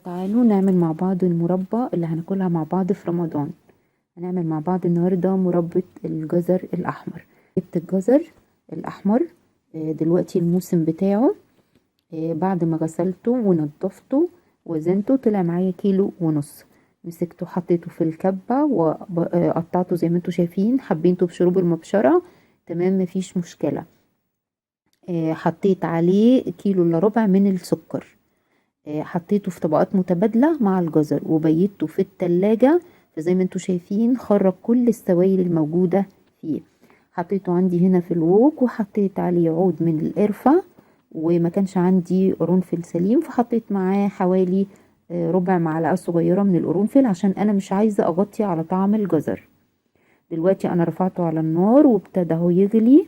تعالوا نعمل مع بعض المربى اللي هناكلها مع بعض في رمضان. هنعمل مع بعض النهاردة مربى الجزر الأحمر. جبت الجزر الأحمر، دلوقتي الموسم بتاعه. بعد ما غسلته ونضفته وزنته طلع معايا 1.5 كيلو. مسكته حطيته في الكبة وقطعته زي ما انتوا شايفين، حبيته بشروب المبشرة. تمام، مفيش مشكلة. حطيت عليه 1.25 كيلو من السكر. حطيته في طبقات متبادلة مع الجزر وبيته في التلاجة. فزي ما انتوا شايفين خرج كل السوائل الموجودة فيه. حطيته عندي هنا في الوok وحطيت عليه عود من القرفة، وما كانش عندي قرنفل سليم فحطيت معاه حوالي ربع معلقة صغيرة من القرنفل عشان انا مش عايزة اغطي على طعم الجزر. دلوقتي انا رفعته على النار وابتدى هو يغلي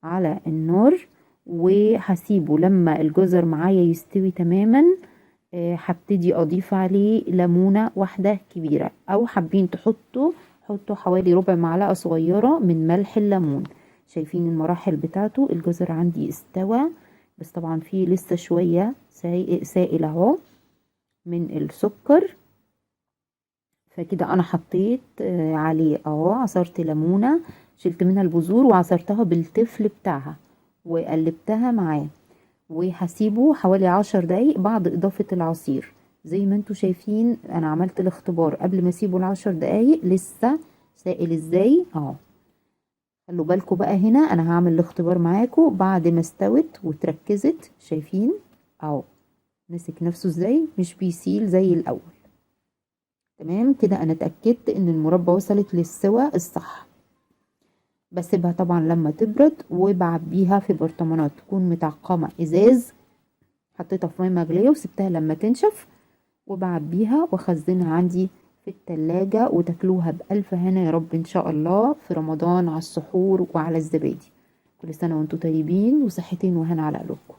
على النار، وهسيبه لما الجزر معايا يستوي تماما. هبتدي اضيف عليه ليمونة واحدة كبيرة، او حابين حطوا حوالي ربع معلقة صغيرة من ملح الليمون. شايفين المراحل بتاعته، الجزر عندي استوى بس طبعا فيه لسه شوية سائل اهو من السكر. فكده انا حطيت عليه اهو عصرت ليمونة، شلت منها البذور وعصرتها بالتفل بتاعها وقلبتها معاه. وهسيبه حوالي 10 دقايق بعد اضافة العصير. زي ما انتوا شايفين انا عملت الاختبار قبل ما اسيبه ال10 دقايق لسه سائل ازاي اهو. خلوا بالكم بقى، هنا انا هعمل الاختبار معاكم بعد ما استوت وتركزت. شايفين اهو مسك نفسه ازاي، مش بيسيل زي الاول. تمام كده انا اتأكدت ان المربى وصلت للسوى الصح. بسيبها طبعا لما تبرد وبعبيها في برطمانات تكون متعقمة ازاز. حطيتها في ميه مغليه وسبتها لما تنشف، وبعبيها واخزنها عندي في التلاجة وتاكلوها بألف هنا يا رب ان شاء الله في رمضان على السحور وعلى الزبادي. كل سنة وانتم طيبين وصحتين وهنا على قلوبكم.